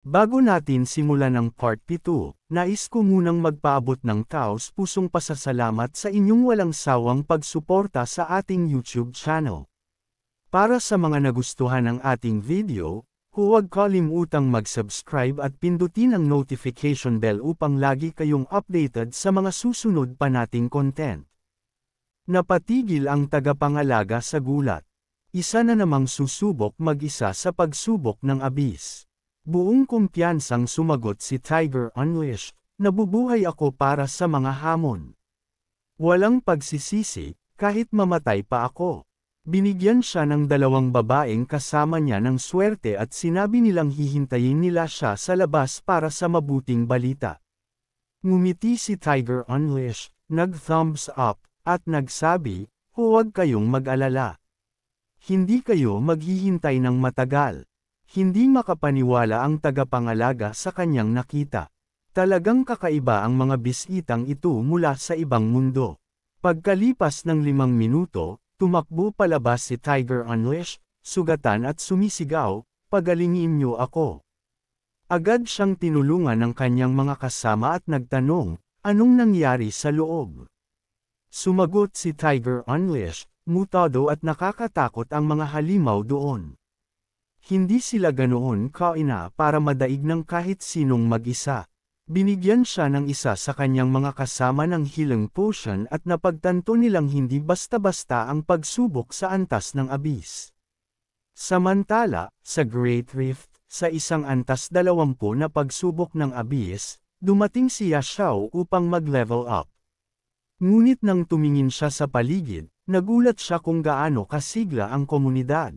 Bago natin simulan ang part 7, nais ko munang magpaabot ng taos-pusong pasasalamat sa inyong walang sawang pagsuporta sa ating YouTube channel. Para sa mga nagustuhan ng ating video, huwag kalimutang mag-subscribe at pindutin ang notification bell upang lagi kayong updated sa mga susunod pa nating content. Napatigil ang tagapangalaga sa gulat. Isa na namang susubok mag-isa sa pagsubok ng abis. Buong kumpiyansang sumagot si Tiger Unleashed, nabubuhay ako para sa mga hamon. Walang pagsisisi, kahit mamatay pa ako. Binigyan siya ng 2 babaeng kasama niya ng swerte at sinabi nilang hihintayin nila siya sa labas para sa mabuting balita. Ngumiti si Tiger Unleashed, nag-thumbs up, at nagsabi, huwag kayong mag-alala. Hindi kayo maghihintay ng matagal. Hindi makapaniwala ang tagapangalaga sa kanyang nakita. Talagang kakaiba ang mga bisitang ito mula sa ibang mundo. Pagkalipas ng 5 minuto, tumakbo palabas si Tiger Unleashed, sugatan at sumisigaw, pagalingin niyo ako. Agad siyang tinulungan ng kanyang mga kasama at nagtanong, anong nangyari sa loob? Sumagot si Tiger Unleashed, mutado at nakakatakot ang mga halimaw doon. Hindi sila ganoon kaina para madaig ng kahit sinong mag-isa. Binigyan siya ng isa sa kanyang mga kasama ng healing potion at napagtanto nilang hindi basta-basta ang pagsubok sa antas ng abis. Samantala, sa Great Rift, sa isang antas 20 na pagsubok ng abis, dumating si Yashao upang mag-level up. Ngunit nang tumingin siya sa paligid, nagulat siya kung gaano kasigla ang komunidad.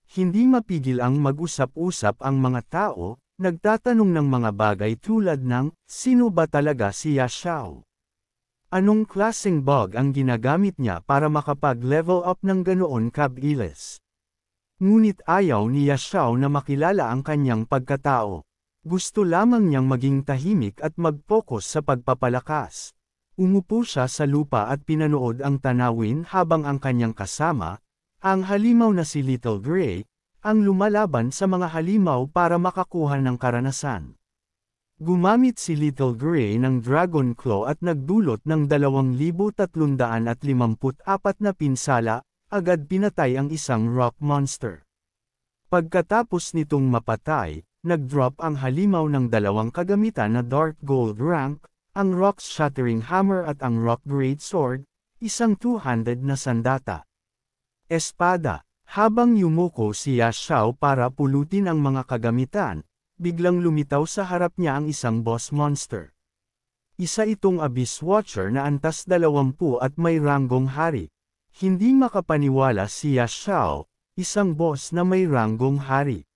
Hindi mapigil ang mag-usap-usap ang mga tao, nagtatanong ng mga bagay tulad ng, sino ba talaga si Yashao? Anong klaseng bug ang ginagamit niya para makapag-level up ng ganoon kabilis? Ngunit ayaw ni Yashao na makilala ang kanyang pagkatao. Gusto lamang niyang maging tahimik at mag-focus sa pagpapalakas. Umupo siya sa lupa at pinanood ang tanawin habang ang kanyang kasama, ang halimaw na si Little Gray, ang lumalaban sa mga halimaw para makakuha ng karanasan. Gumamit si Little Gray ng Dragon Claw at nagdulot ng 2,354 na pinsala, agad pinatay ang isang rock monster. Pagkatapos nitong mapatay, nag-drop ang halimaw ng 2 kagamitan na Dark Gold rank, ang Rock Shattering Hammer at ang Rock Great Sword, isang 200 na sandata. Espada. Habang yumuko si Yashao para pulutin ang mga kagamitan, biglang lumitaw sa harap niya ang isang boss monster. Isa itong Abyss Watcher na antas 20 at may ranggong hari. Hindi makapaniwala si Yashao, isang boss na may ranggong hari.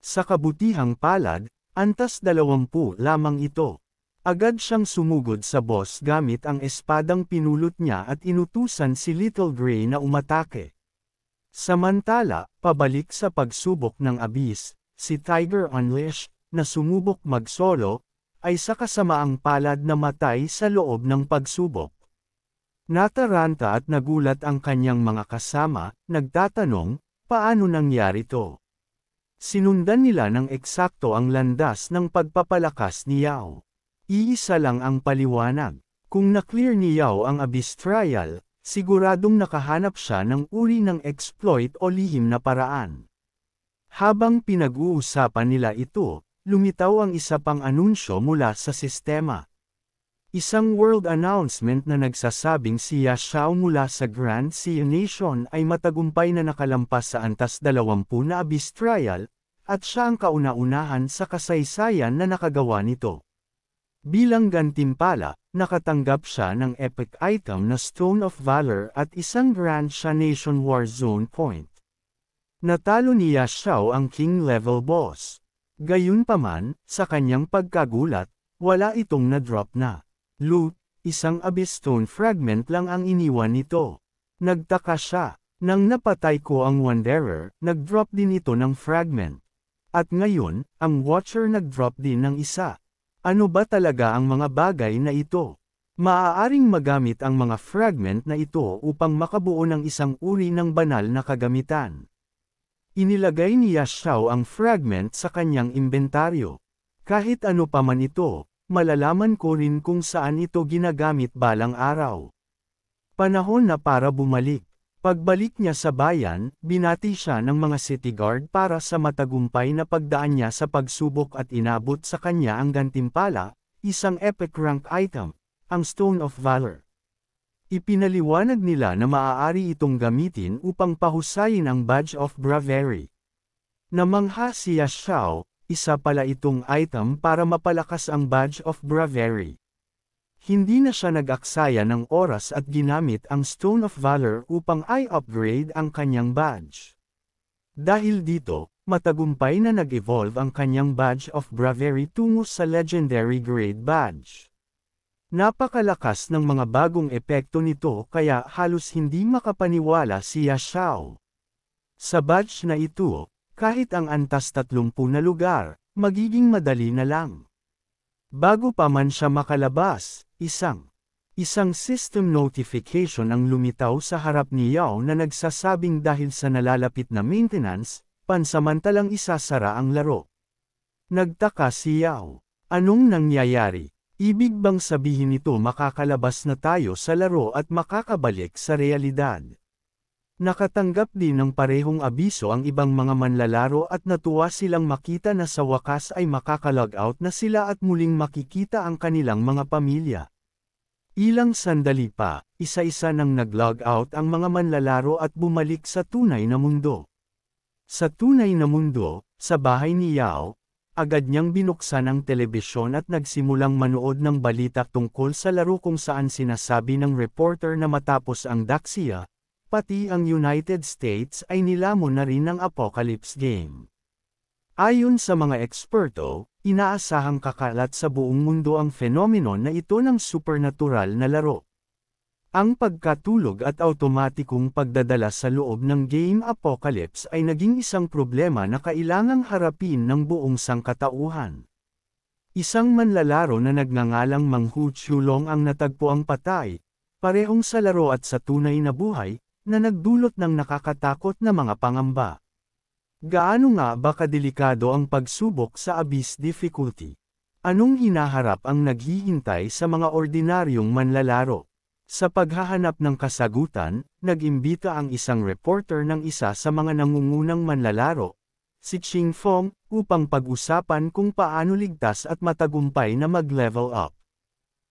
Sa kabutihang palad, antas 20 lamang ito. Agad siyang sumugod sa boss gamit ang espadang pinulot niya at inutusan si Little Gray na umatake. Samantala, pabalik sa pagsubok ng abis, si Tiger Unleashed, na sumubok mag-solo, ay sa kasamaang palad na matay sa loob ng pagsubok. Nataranta at nagulat ang kanyang mga kasama, nagtatanong, paano nangyari to? Sinundan nila ng eksakto ang landas ng pagpapalakas ni Yao. Iisa lang ang paliwanag. Kung na-clear ni Yao ang Abyss Trial, siguradong nakahanap siya ng uri ng exploit o lihim na paraan. Habang pinag-uusapan nila ito, lumitaw ang isa pang anunsyo mula sa sistema. Isang world announcement na nagsasabing si Yashao mula sa Grand Sea Nation ay matagumpay na nakalampas sa antas 20 na Abyss Trial, at siya ang kauna-unahan sa kasaysayan na nakagawa nito. Bilang gantimpala, nakatanggap siya ng epic item na Stone of Valor at isang Grand Sea Nation War Zone Point. Natalo ni Yashao ang King level boss. Gayunpaman, sa kanyang pagkagulat, wala itong na-drop na loot, isang Abyss Stone fragment lang ang iniwan nito. Nagtaka siya, nang napatay ko ang Wanderer, nag-drop din ito ng fragment. At ngayon, ang Watcher nag-drop din ng isa. Ano ba talaga ang mga bagay na ito? Maaaring magamit ang mga fragment na ito upang makabuo ng isang uri ng banal na kagamitan. Inilagay ni Xiao ang fragment sa kanyang inventaryo. Kahit ano pa man ito, malalaman ko rin kung saan ito ginagamit balang araw. Panahon na para bumalik. Pagbalik niya sa bayan, binati siya ng mga city guard para sa matagumpay na pagdaan niya sa pagsubok at inabot sa kanya ang gantimpala, isang epic rank item, ang Stone of Valor. Ipinaliwanag nila na maaari itong gamitin upang pahusayin ang Badge of Bravery. Namangha si Xiao, isa pala itong item para mapalakas ang Badge of Bravery. Hindi na siya nag-aksaya ng oras at ginamit ang Stone of Valor upang i-upgrade ang kanyang badge. Dahil dito, matagumpay na nag-evolve ang kanyang Badge of Bravery tungo sa Legendary Grade Badge. Napakalakas ng mga bagong epekto nito kaya halos hindi makapaniwala si Xiao. Sa badge na ito, kahit ang antas 30 na lugar, magiging madali na lang. Bago pa man siya makalabas, isang system notification ang lumitaw sa harap ni Yao na nagsasabing dahil sa nalalapit na maintenance, pansamantalang isasara ang laro. Nagtaka si Yao. Anong nangyayari? Ibig bang sabihin nito makakalabas na tayo sa laro at makakabalik sa realidad? Nakatanggap din ng parehong abiso ang ibang mga manlalaro at natuwa silang makita na sa wakas ay makaka-logout na sila at muling makikita ang kanilang mga pamilya. Ilang sandali pa, isa-isa nang nag-logout ang mga manlalaro at bumalik sa tunay na mundo. Sa tunay na mundo, sa bahay ni Yao, agad niyang binuksan ang telebisyon at nagsimulang manood ng balita tungkol sa laro kung saan sinasabi ng reporter na matapos ang Daxia, pati ang United States ay nilamon na rin ng Apocalypse game. Ayon sa mga eksperto, inaasahang kakalat sa buong mundo ang phenomenon na ito ng supernatural na laro. Ang pagkatulog at automatikong pagdadala sa loob ng game Apocalypse ay naging isang problema na kailangang harapin ng buong sangkatauhan. Isang manlalaro na nagngangalang Mang Hu Chulong ang natagpuang patay, parehong sa laro at sa tunay na buhay, na nagdulot ng nakakatakot na mga pangamba. Gaano nga ba kadelikado ang pagsubok sa Abyss difficulty? Anong hinaharap ang naghihintay sa mga ordinaryong manlalaro? Sa paghahanap ng kasagutan, nag-imbita ang isang reporter ng isa sa mga nangungunang manlalaro, si Ching Fong, upang pag-usapan kung paano ligtas at matagumpay na mag-level up.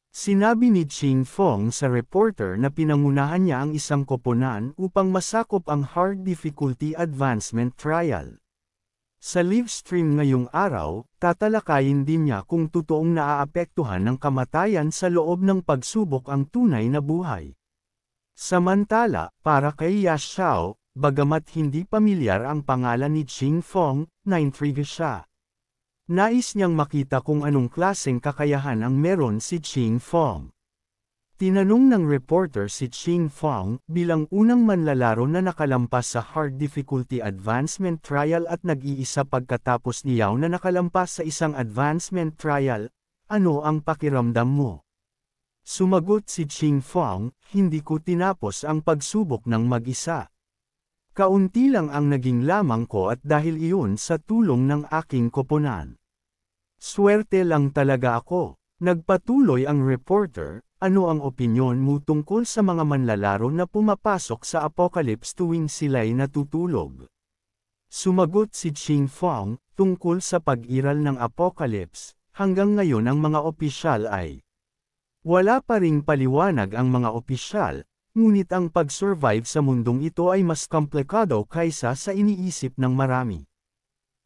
Sinabi ni Ching Fong sa reporter na pinangunahan niya ang isang koponan upang masakop ang hard difficulty advancement trial. Sa live stream ngayong araw, tatalakayin din niya kung totoong naaapektuhan ng kamatayan sa loob ng pagsubok ang tunay na buhay. Samantala, para kay Xiao, bagamat hindi pamilyar ang pangalan ni Ching Fong, naintriga siya. Nais niyang makita kung anong klaseng kakayahan ang meron si Ching Fong. Tinanong ng reporter si Ching Fong bilang unang manlalaro na nakalampas sa hard difficulty advancement trial at nag-iisa pagkatapos ni Yao na nakalampas sa isang advancement trial, ano ang pakiramdam mo? Sumagot si Ching Fong, hindi ko tinapos ang pagsubok ng mag-isa. Kaunti lang ang naging lamang ko at dahil iyon sa tulong ng aking koponan. Swerte lang talaga ako. Nagpatuloy ang reporter, ano ang opinyon mo tungkol sa mga manlalaro na pumapasok sa Apocalypse tuwing sila'y natutulog? Sumagot si Ching Fong, tungkol sa pag-iral ng Apocalypse, hanggang ngayon ang mga opisyal ay wala pa ring paliwanag ang mga opisyal. Ngunit ang pag-survive sa mundong ito ay mas komplikado kaysa sa iniisip ng marami.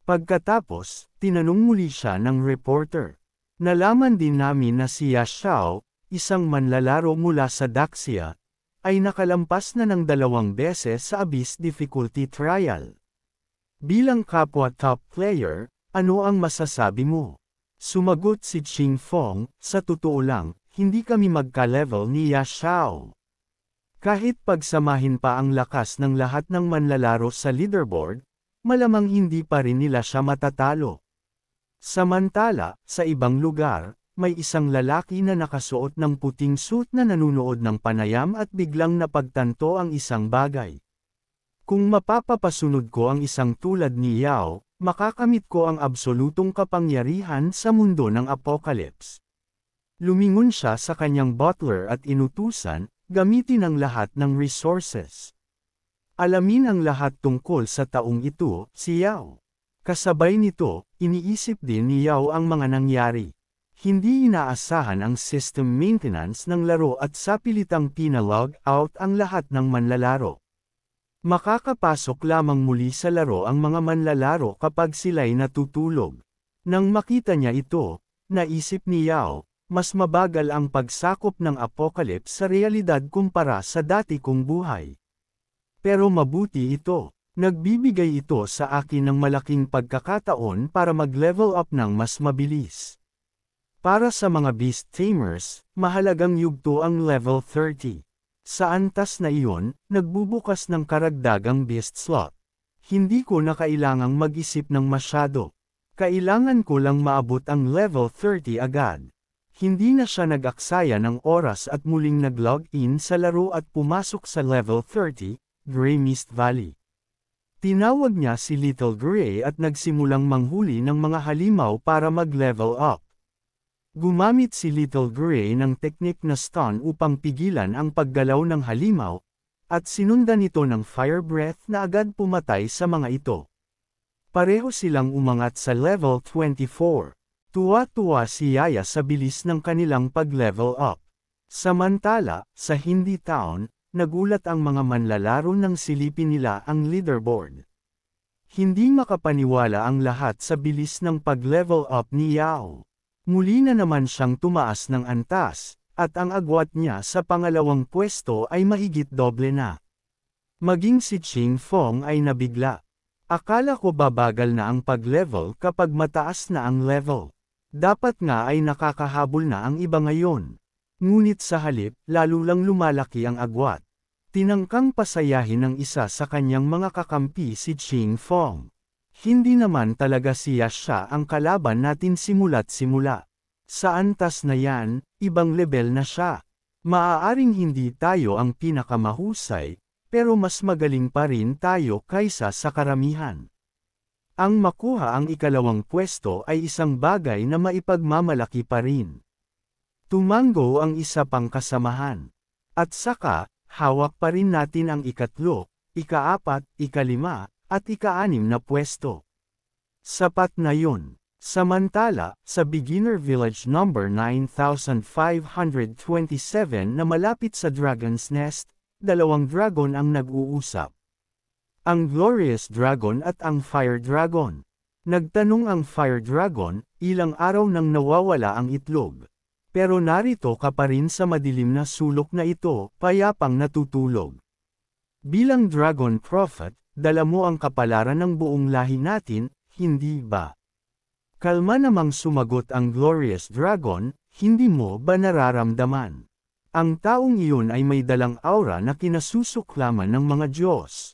Pagkatapos, tinanong muli siya ng reporter. Nalaman din namin na si Xiao, isang manlalaro mula sa Daxia, ay nakalampas na ng 2 beses sa Abyss difficulty trial. Bilang kapwa top player, ano ang masasabi mo? Sumagot si Ching Fong, sa totoo lang, hindi kami magka-level ni Xiao. Kahit pagsamahin pa ang lakas ng lahat ng manlalaro sa leaderboard, malamang hindi pa rin nila siya matatalo. Samantala, sa ibang lugar, may isang lalaki na nakasuot ng puting suit na nanunood ng panayam at biglang napagtanto ang isang bagay. Kung mapapapasunod ko ang isang tulad ni Yao, makakamit ko ang absolutong kapangyarihan sa mundo ng Apocalypse. Lumingon siya sa kanyang butler at inutusan, gamitin ang lahat ng resources. Alamin ang lahat tungkol sa taong ito, si Yao. Kasabay nito, iniisip din ni Yao ang mga nangyari. Hindi inaasahan ang system maintenance ng laro at sapilitang pinalog out ang lahat ng manlalaro. Makakapasok lamang muli sa laro ang mga manlalaro kapag sila'y natutulog. Nang makita niya ito, naisip ni Yao, mas mabagal ang pagsakop ng Apocalypse sa realidad kumpara sa dati kong buhay. Pero mabuti ito, nagbibigay ito sa akin ng malaking pagkakataon para mag-level up ng mas mabilis. Para sa mga Beast Tamers, mahalagang yugto ang level 30. Sa antas na iyon, nagbubukas ng karagdagang beast slot. Hindi ko na kailangang mag-isip ng masyado. Kailangan ko lang maabot ang level 30 agad. Hindi na siya nag-aksaya ng oras at muling nag-log in sa laro at pumasok sa level 30, Grey Mist Valley. Tinawag niya si Little Gray at nagsimulang manghuli ng mga halimaw para mag-level up. Gumamit si Little Gray ng teknik na stun upang pigilan ang paggalaw ng halimaw, at sinundan ito ng fire breath na agad pumatay sa mga ito. Pareho silang umangat sa level 24. Tuwa-tuwa si Yaya sa bilis ng kanilang pag-level up. Samantala, sa Hindi Town, nagulat ang mga manlalaro nang silipin nila ang leaderboard. Hindi makapaniwala ang lahat sa bilis ng pag-level up ni Yao. Muli na naman siyang tumaas ng antas, at ang agwat niya sa pangalawang pwesto ay mahigit doble na. Maging si Ching Fong ay nabigla. Akala ko babagal na ang pag-level kapag mataas na ang level. Dapat nga ay nakakahabol na ang iba ngayon. Ngunit sa halip, lalo lang lumalaki ang agwat. Tinangkang pasayahin ng isa sa kanyang mga kakampi si Ching Fong. Hindi naman talaga siya ang kalaban natin simula't simula. Sa antas na yan, ibang level na siya. Maaaring hindi tayo ang pinakamahusay, pero mas magaling pa rin tayo kaysa sa karamihan. Ang makuha ang ikalawang pwesto ay isang bagay na maipagmamalaki pa rin. Tumango ang isa pang kasamahan. At saka, hawak pa rin natin ang ikatlo, ikaapat, ikalima, at ika-6 na pwesto. Sapat na yun. Samantala, sa Beginner Village number 9527 na malapit sa Dragon's Nest, dalawang dragon ang nag-uusap. Ang Glorious Dragon at ang Fire Dragon. Nagtanong ang Fire Dragon, ilang araw nang nawawala ang itlog. Pero narito ka pa rin sa madilim na sulok na ito, payapang natutulog. Bilang Dragon Prophet, dala mo ang kapalaran ng buong lahi natin, hindi ba? Kalma namang sumagot ang Glorious Dragon, hindi mo ba nararamdaman? Ang taong iyon ay may dalang aura na kinasusuklaman ng mga Diyos.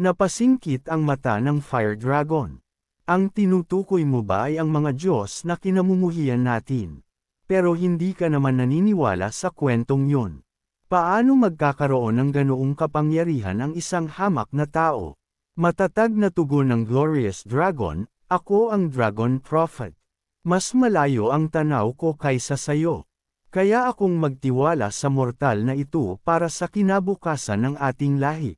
Napasingkit ang mata ng Fire Dragon. Ang tinutukoy mo ba ay ang mga Diyos na kinamumuhian natin? Pero hindi ka naman naniniwala sa kwentong yun. Paano magkakaroon ng ganoong kapangyarihan ang isang hamak na tao? Matatag na tugon ng Glorious Dragon, ako ang Dragon Prophet. Mas malayo ang tanaw ko kaysa sayo. Kaya akong magtiwala sa mortal na ito para sa kinabukasan ng ating lahi.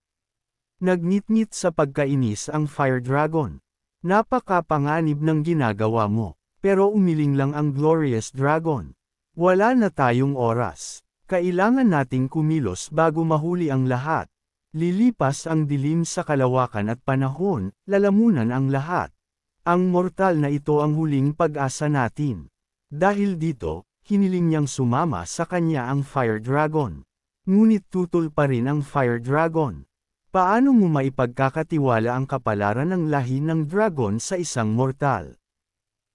Nagnitngit sa pagkainis ang Fire Dragon. Napakapanganib ng ginagawa mo, pero umiling lang ang Glorious Dragon. Wala na tayong oras. Kailangan nating kumilos bago mahuli ang lahat. Lilipas ang dilim sa kalawakan at panahon, lalamunan ang lahat. Ang mortal na ito ang huling pag-asa natin. Dahil dito, hiniling niyang sumama sa kanya ang Fire Dragon. Ngunit tutol pa rin ang Fire Dragon. Paano mo maipagkakatiwala ang kapalaran ng lahi ng dragon sa isang mortal?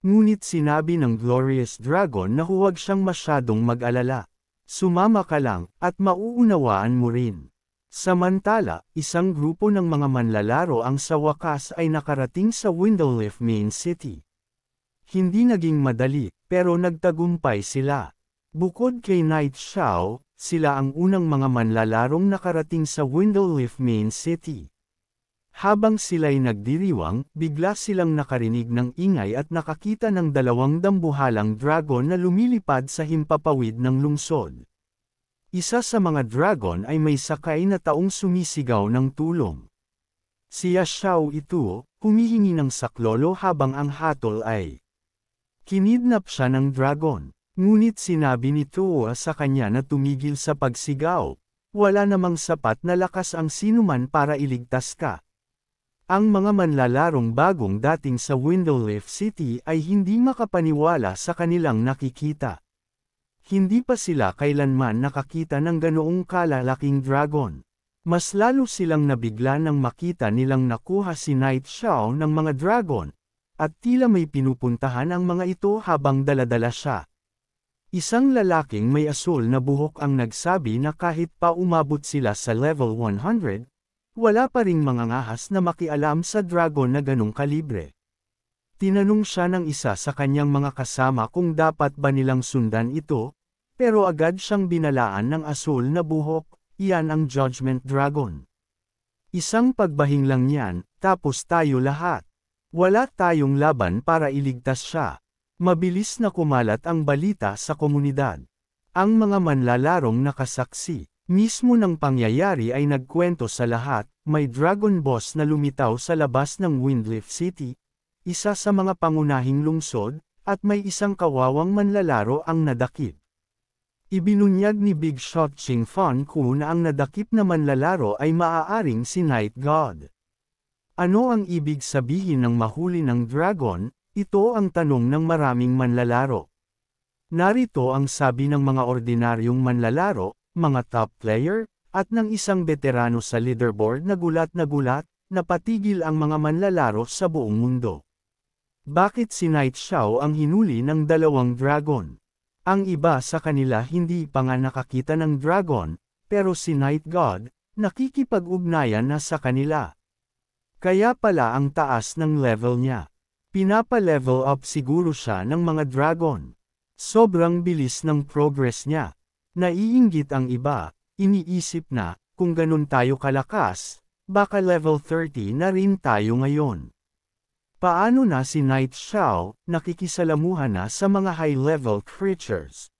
Ngunit sinabi ng Glorious Dragon na huwag siyang masyadong mag-alala. Sumama ka lang, at mauunawaan mo rin. Samantala, isang grupo ng mga manlalaro ang sa wakas ay nakarating sa Windowleaf Main City. Hindi naging madali, pero nagtagumpay sila. Bukod kay Knight Xiao, sila ang unang mga manlalarong nakarating sa Windowleaf Main City. Habang sila'y nagdiriwang, bigla silang nakarinig ng ingay at nakakita ng dalawang dambuhalang dragon na lumilipad sa himpapawid ng lungsod. Isa sa mga dragon ay may sakay na taong sumisigaw ng tulong. Si Xiao ito, humihingi ng saklolo habang ang hatol ay kinidnap siya ng dragon. Ngunit sinabi nito sa kanya na tumigil sa pagsigaw. Wala namang sapat na lakas ang sinuman para iligtas ka. Ang mga manlalarong bagong dating sa Windowleaf City ay hindi makapaniwala sa kanilang nakikita. Hindi pa sila kailanman nakakita ng ganoong kalalaking dragon. Mas lalo silang nabigla nang makita nilang nakuha si Night Xiao ng mga dragon, at tila may pinupuntahan ang mga ito habang daladala siya. Isang lalaking may asul na buhok ang nagsabi na kahit pa umabot sila sa level 100, wala pa ring mga ngahas na makialam sa dragon na ganong kalibre. Tinanong siya ng isa sa kanyang mga kasama kung dapat ba nilang sundan ito, pero agad siyang binalaan ng asul na buhok, iyan ang Judgment Dragon. Isang pagbahing lang yan, tapos tayo lahat. Wala tayong laban para iligtas siya. Mabilis na kumalat ang balita sa komunidad. Ang mga manlalarong nakasaksi mismo ng pangyayari ay nagkwento sa lahat. May dragon boss na lumitaw sa labas ng Windleaf City, isa sa mga pangunahing lungsod, at may isang kawawang manlalaro ang nadakip. Ibinunyag ni Big Shot Ching Fan Ku na ang nadakip na manlalaro ay maaaring si Night God. Ano ang ibig sabihin ng mahuli ng dragon? Ito ang tanong ng maraming manlalaro. Narito ang sabi ng mga ordinaryong manlalaro, mga top player, at ng isang veterano sa leaderboard na gulat na patigil ang mga manlalaro sa buong mundo. Bakit si Night Xiao ang hinuli ng dalawang dragon? Ang iba sa kanila hindi pa nga nakakita ng dragon, pero si Night God, nakikipag-ugnayan na sa kanila. Kaya pala ang taas ng level niya. Pinapa-level up siguro siya ng mga dragon. Sobrang bilis ng progress niya. Naiinggit ang iba, iniisip na, kung ganun tayo kalakas, baka level 30 na rin tayo ngayon. Paano na si Night Xiao, nakikisalamuhan na sa mga high-level creatures?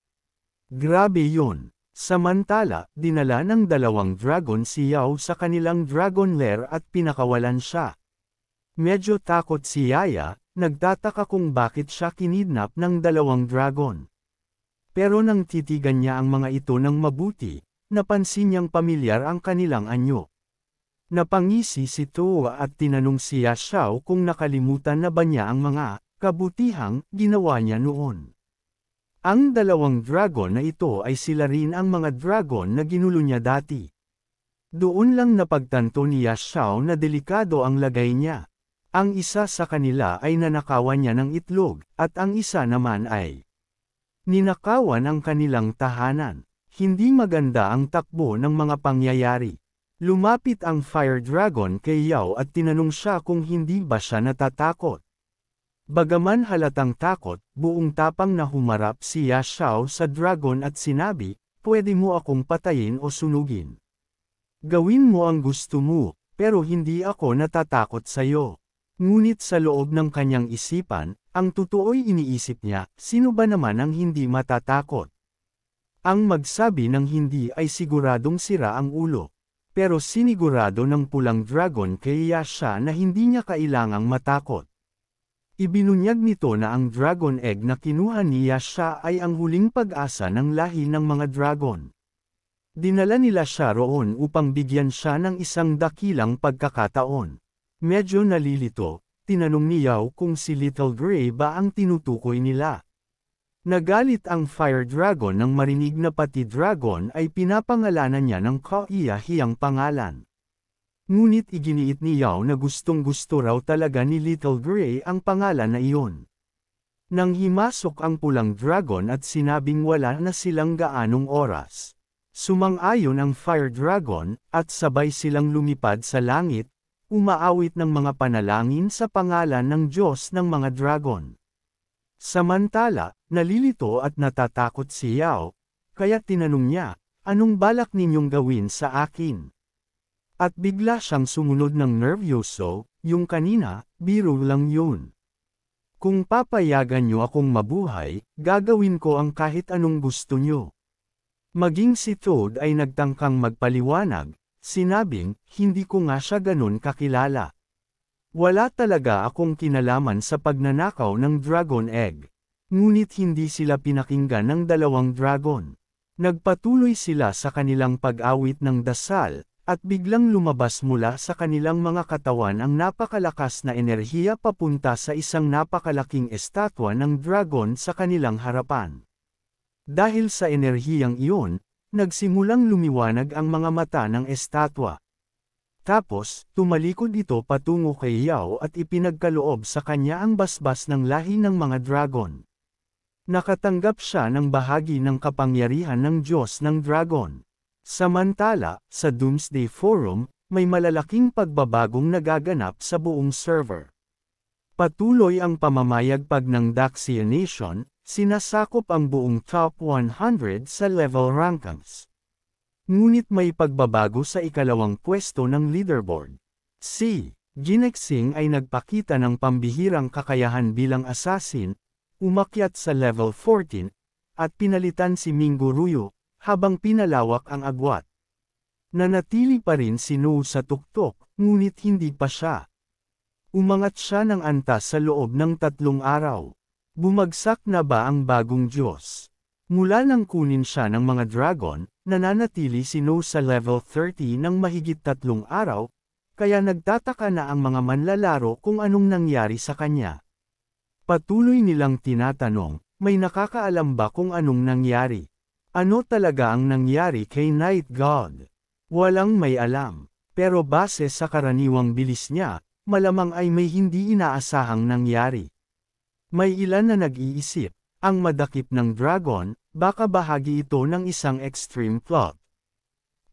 Grabe yun. Samantala, dinala ng dalawang dragon si Yao sa kanilang dragon lair at pinakawalan siya. Medyo takot si Yaya, nagtataka kung bakit siya kinidnap ng dalawang dragon. Pero nang titigan niya ang mga ito ng mabuti, napansin niyang pamilyar ang kanilang anyo. Napangisi si Toa at tinanong si Xiao kung nakalimutan na ba niya ang mga kabutihang ginawa niya noon. Ang dalawang dragon na ito ay sila rin ang mga dragon na ginulo niya dati. Doon lang napagtanto ni Xiao na delikado ang lagay niya. Ang isa sa kanila ay nanakawan niya ng itlog, at ang isa naman ay ninakawan ang kanilang tahanan. Hindi maganda ang takbo ng mga pangyayari. Lumapit ang Fire Dragon kay Yao at tinanong siya kung hindi ba siya natatakot. Bagaman halatang takot, buong tapang na humarap si Xiao sa dragon at sinabi, "Pwede mo akong patayin o sunugin. Gawin mo ang gusto mo, pero hindi ako natatakot sa'yo." Ngunit sa loob ng kanyang isipan, ang totoo'y iniisip niya, sino ba naman ang hindi matatakot? Ang magsabi ng hindi ay siguradong sira ang ulo. Pero sinigurado ng pulang dragon kay siya na hindi niya kailangang matakot. Ibinunyag nito na ang dragon egg na kinuha niya siya ay ang huling pag-asa ng lahi ng mga dragon. Dinala nila siya roon upang bigyan siya ng isang dakilang pagkakataon. Medyo nalilito, tinanong ni Yao kung si Little Gray ba ang tinutukoy nila. Nagalit ang Fire Dragon nang marinig na pati dragon ay pinapangalanan niya ng kaiyahiyang pangalan. Ngunit iginiit ni Yao na gustong-gusto raw talaga ni Little Gray ang pangalan na iyon. Nang himasok ang pulang dragon at sinabing wala na silang gaanong oras, sumang-ayon ang Fire Dragon, at sabay silang lumipad sa langit, umaawit ng mga panalangin sa pangalan ng Diyos ng mga dragon. Samantala, nalilito at natatakot si Yao, kaya tinanong niya, "Anong balak ninyong gawin sa akin?" At bigla siyang sumunod ng nervyoso, yung kanina, biro lang yun. Kung papayagan niyo akong mabuhay, gagawin ko ang kahit anong gusto niyo. Maging si Toad ay nagtangkang magpaliwanag, sinabing, hindi ko nga siya ganun kakilala. Wala talaga akong kinalaman sa pagnanakaw ng dragon egg. Ngunit hindi sila pinakinggan ng dalawang dragon. Nagpatuloy sila sa kanilang pag-awit ng dasal, at biglang lumabas mula sa kanilang mga katawan ang napakalakas na enerhiya papunta sa isang napakalaking estatwa ng dragon sa kanilang harapan. Dahil sa enerhiyang iyon, nagsimulang lumiwanag ang mga mata ng estatwa. Tapos, tumalikod ito patungo kay Yao at ipinagkaloob sa kanya ang basbas ng lahi ng mga dragon. Nakatanggap siya ng bahagi ng kapangyarihan ng Diyos ng Dragon. Samantala, sa Doomsday Forum, may malalaking pagbabagong nagaganap sa buong server. Patuloy ang pamamayagpag ng Daxia Nation, sinasakop ang buong top 100 sa level rankings. Ngunit may pagbabago sa ikalawang pwesto ng leaderboard. Si Ginexing ay nagpakita ng pambihirang kakayahan bilang assassin, umakyat sa level 14, at pinalitan si Mingo Ruyo, habang pinalawak ang agwat. Nanatili pa rin si No sa tuktok, ngunit hindi pa siya. Umangat siya ng antas sa loob ng 3 araw. Bumagsak na ba ang bagong Diyos? Mula nang kunin siya ng mga dragon, nananatili si No sa level 30 ng mahigit 3 araw, kaya nagtataka na ang mga manlalaro kung anong nangyari sa kanya. Patuloy nilang tinatanong, may nakakaalam ba kung anong nangyari? Ano talaga ang nangyari kay Night God? Walang may alam, pero base sa karaniwang bilis niya, malamang ay may hindi inaasahang nangyari. May ilan na nag-iisip, ang madakip ng dragon, baka bahagi ito ng isang extreme plot.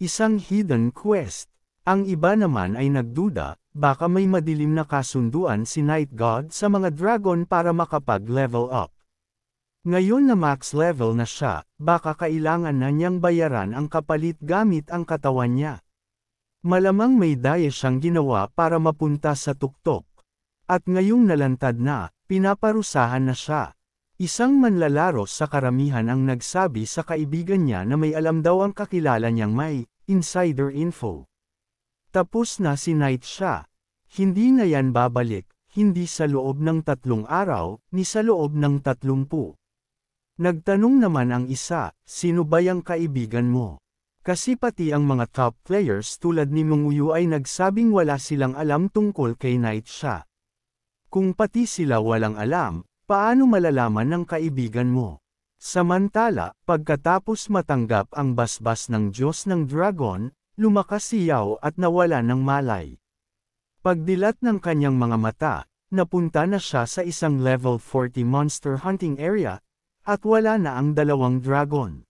Isang hidden quest. Ang iba naman ay nagduda, baka may madilim na kasunduan si Night God sa mga dragon para makapag-level up. Ngayon na max level na siya, baka kailangan na niyang bayaran ang kapalit gamit ang katawan niya. Malamang may daya siyang ginawa para mapunta sa tuktok. At ngayong nalantad na, pinaparusahan na siya. Isang manlalaro sa karamihan ang nagsabi sa kaibigan niya na may alam daw ang kakilala niyang may insider info. Tapos na si Knight siya. Hindi na yan babalik, hindi sa loob ng 3 araw, ni sa loob ng 30. Nagtanong naman ang isa, sino ba yung kaibigan mo? Kasi pati ang mga top players tulad ni Monguyu ay nagsabing wala silang alam tungkol kay Knight siya. Kung pati sila walang alam, paano malalaman ng kaibigan mo? Samantala, pagkatapos matanggap ang basbas ng Diyos ng Dragon, lumakas si Yao at nawala ng malay. Pagdilat ng kanyang mga mata, napunta na siya sa isang level 40 monster hunting area, at wala na ang 2 dragon.